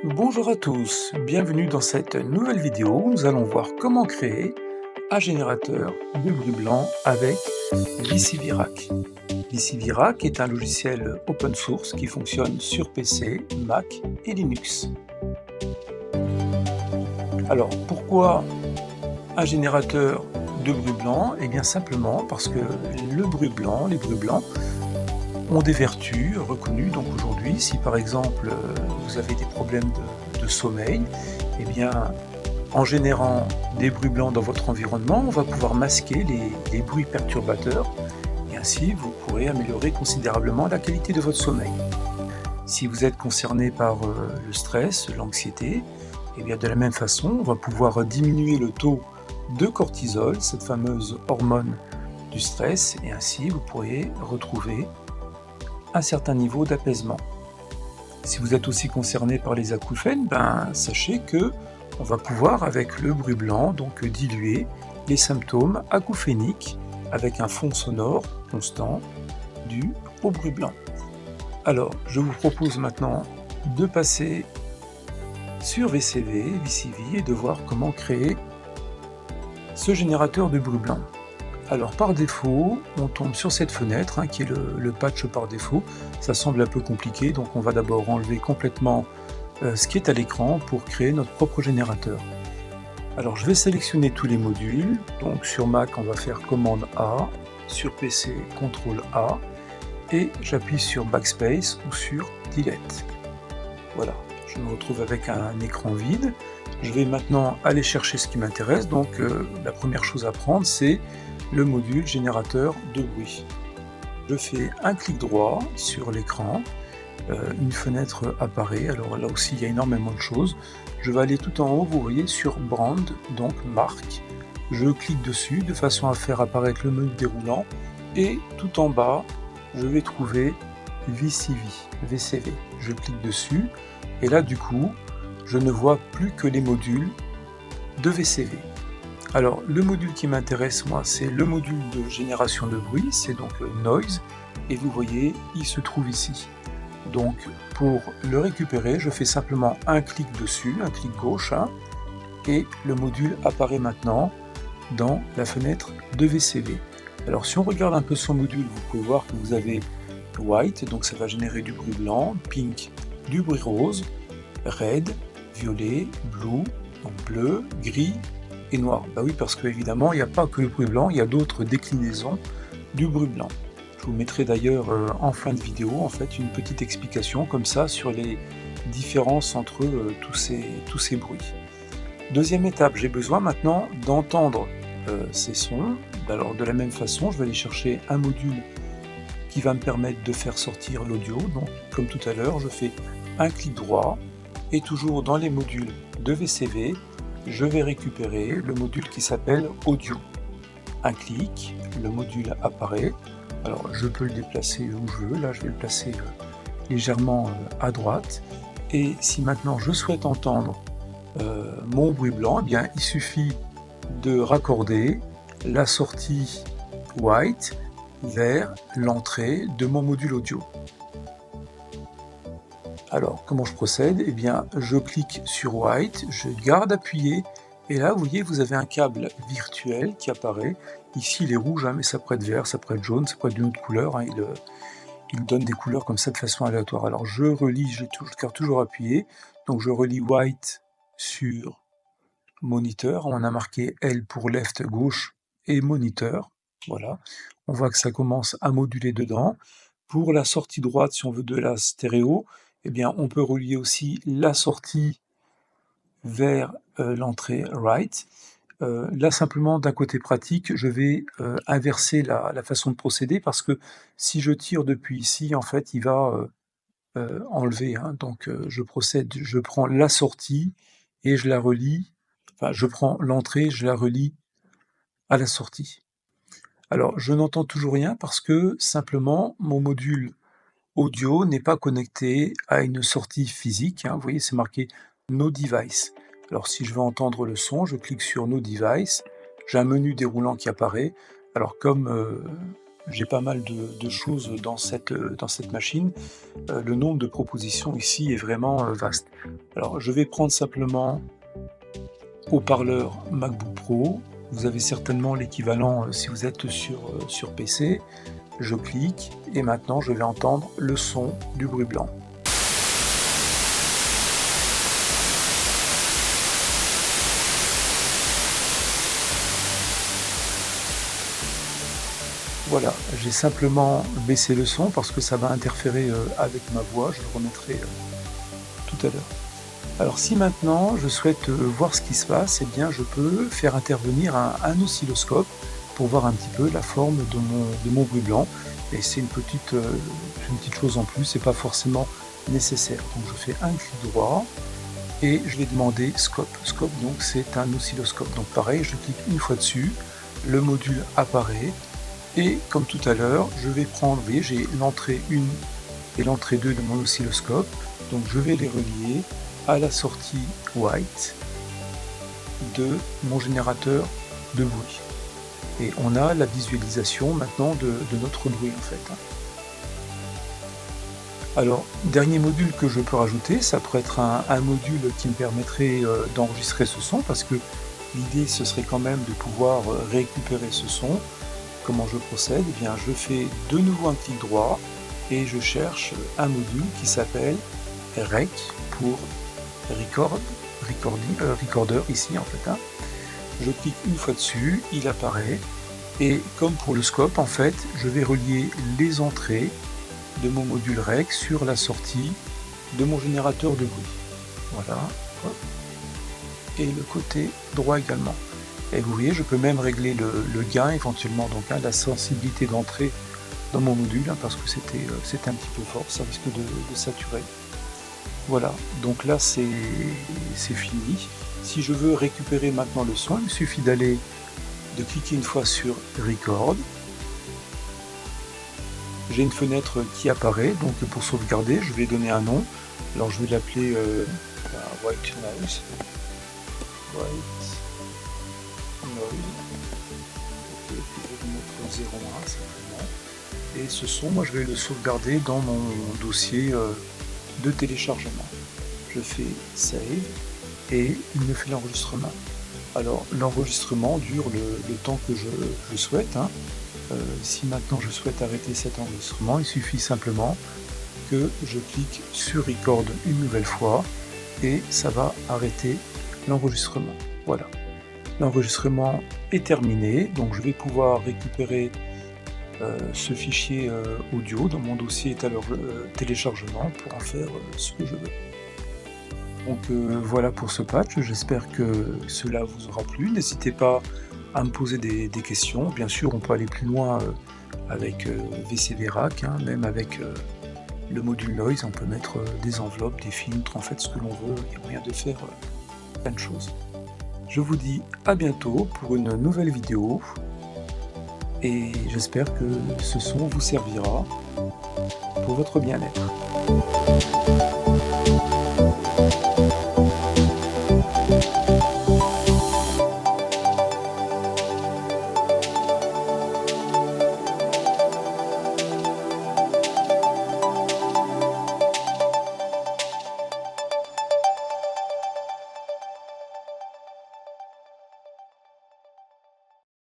Bonjour à tous, bienvenue dans cette nouvelle vidéo où nous allons voir comment créer un générateur de bruit blanc avec VCVRAC. VCVRAC est un logiciel open source qui fonctionne sur PC, Mac et Linux. Alors pourquoi un générateur de bruit blanc? Eh bien simplement parce que les bruits blancs ont des vertus reconnues. Donc aujourd'hui, si par exemple vous avez des problèmes de sommeil, eh bien en générant des bruits blancs dans votre environnement, on va pouvoir masquer les bruits perturbateurs et ainsi vous pourrez améliorer considérablement la qualité de votre sommeil. Si vous êtes concerné par le stress, l'anxiété, eh bien de la même façon, on va pouvoir diminuer le taux de cortisol, cette fameuse hormone du stress, et ainsi vous pourrez retrouver un certain niveau d'apaisement. Si vous êtes aussi concerné par les acouphènes, sachez que on va pouvoir avec le bruit blanc donc diluer les symptômes acouphéniques avec un fond sonore constant dû au bruit blanc. Alors je vous propose maintenant de passer sur VCV et de voir comment créer ce générateur de bruit blanc. Alors par défaut, on tombe sur cette fenêtre qui est le patch par défaut. Ça semble un peu compliqué, donc on va d'abord enlever complètement ce qui est à l'écran pour créer notre propre générateur. Alors je vais sélectionner tous les modules. Donc sur Mac, on va faire commande A, sur PC, CTRL A, et j'appuie sur Backspace ou sur Delete. Voilà, je me retrouve avec un écran vide. Je vais maintenant aller chercher ce qui m'intéresse. Donc la première chose à prendre, c'est le module générateur de bruit. Je fais un clic droit sur l'écran, une fenêtre apparaît. Alors là aussi il y a énormément de choses. Je vais aller tout en haut, vous voyez, sur Brand, donc marque. Je clique dessus de façon à faire apparaître le menu déroulant, et tout en bas je vais trouver VCV. Je clique dessus et là du coup je ne vois plus que les modules de VCV. Alors le module qui m'intéresse moi, c'est le module de génération de bruit, c'est donc Noise, et vous voyez il se trouve ici. Donc pour le récupérer, je fais simplement un clic dessus, un clic gauche, et le module apparaît maintenant dans la fenêtre de VCV. Alors si on regarde un peu son module, vous pouvez voir que vous avez White, donc ça va générer du bruit blanc, Pink, du bruit rose, Red, violet, Blue, donc bleu, gris et noir. Bah oui, parce qu'évidemment il n'y a pas que le bruit blanc, il y a d'autres déclinaisons du bruit blanc. Je vous mettrai d'ailleurs en fin de vidéo en fait une petite explication comme ça sur les différences entre tous ces bruits. Deuxième étape, j'ai besoin maintenant d'entendre ces sons. Alors de la même façon, je vais aller chercher un module qui va me permettre de faire sortir l'audio. Donc comme tout à l'heure, je fais un clic droit et toujours dans les modules de VCV, je vais récupérer le module qui s'appelle Audio. Un clic, le module apparaît. Alors je peux le déplacer où je veux, là je vais le placer légèrement à droite. Et si maintenant je souhaite entendre mon bruit blanc, eh bien il suffit de raccorder la sortie White vers l'entrée de mon module audio. Alors comment je procède? Eh bien je clique sur White, je garde appuyé, et là vous voyez vous avez un câble virtuel qui apparaît. Ici il est rouge, mais ça pourrait être vert, ça pourrait être jaune, ça pourrait être d'une autre couleur, il donne des couleurs comme ça de façon aléatoire. Alors je relis, je garde toujours appuyé, donc je relis White sur moniteur, on a marqué L pour left, gauche, et moniteur, voilà. On voit que ça commence à moduler dedans. Pour la sortie droite, si on veut de la stéréo, eh bien on peut relier aussi la sortie vers l'entrée right. Là simplement d'un côté pratique, je vais inverser la façon de procéder, parce que si je tire depuis ici, en fait il va enlever, donc je procède, je prends la sortie et je la relie, enfin je prends l'entrée, je la relie à la sortie. Alors je n'entends toujours rien parce que simplement mon module audio n'est pas connecté à une sortie physique, vous voyez c'est marqué No Device. Alors si je veux entendre le son, je clique sur No Device, j'ai un menu déroulant qui apparaît. Alors comme j'ai pas mal de choses dans cette machine. Le nombre de propositions ici est vraiment vaste. Alors je vais prendre simplement haut-parleur MacBook Pro. Vous avez certainement l'équivalent si vous êtes sur PC. Je clique et maintenant je vais entendre le son du bruit blanc. Voilà, j'ai simplement baissé le son parce que ça va interférer avec ma voix, je le remettrai tout à l'heure. Alors si maintenant je souhaite voir ce qui se passe, eh bien je peux faire intervenir un oscilloscope pour voir un petit peu la forme de mon bruit blanc. Et c'est une petite chose en plus, c'est pas forcément nécessaire. Donc je fais un clic droit et je vais demander scope. Scope donc c'est un oscilloscope. Donc pareil, je clique une fois dessus, le module apparaît. Et comme tout à l'heure, je vais prendre, vous voyez, j'ai l'entrée 1 et l'entrée 2 de mon oscilloscope, donc je vais les relier à la sortie white de mon générateur de bruit. Et on a la visualisation maintenant de notre bruit en fait. Alors, dernier module que je peux rajouter, ça pourrait être un module qui me permettrait d'enregistrer ce son, parce que l'idée ce serait quand même de pouvoir récupérer ce son. Comment je procède? Eh bien, je fais de nouveau un clic droit et je cherche un module qui s'appelle Rec pour recorder ici en fait. Je clique une fois dessus, il apparaît et comme pour le scope en fait, je vais relier les entrées de mon module Rec sur la sortie de mon générateur de bruit. Voilà. Et le côté droit également. Et vous voyez, je peux même régler le gain éventuellement, donc la sensibilité d'entrée dans mon module, parce que c'était un petit peu fort, ça risque de saturer. Voilà, donc là c'est fini. Si je veux récupérer maintenant le son, il suffit de cliquer une fois sur Record. J'ai une fenêtre qui apparaît, donc pour sauvegarder, je vais donner un nom. Alors je vais l'appeler White Noise. Je vais mettre 0,1 simplement. Et ce son, moi je vais le sauvegarder dans mon dossier de téléchargement. Je fais Save et il me fait l'enregistrement. Alors l'enregistrement dure le temps que je souhaite. Si maintenant je souhaite arrêter cet enregistrement, il suffit simplement que je clique sur Record une nouvelle fois et ça va arrêter l'enregistrement. Voilà. L'enregistrement est terminé, donc je vais pouvoir récupérer ce fichier audio dans mon dossier téléchargement pour en faire ce que je veux. Donc voilà pour ce patch, j'espère que cela vous aura plu. N'hésitez pas à me poser des questions. Bien sûr, on peut aller plus loin avec VCV Rack, même avec le module Noise, on peut mettre des enveloppes, des filtres, en fait ce que l'on veut, il y a moyen de faire plein de choses. Je vous dis à bientôt pour une nouvelle vidéo et j'espère que ce son vous servira pour votre bien-être.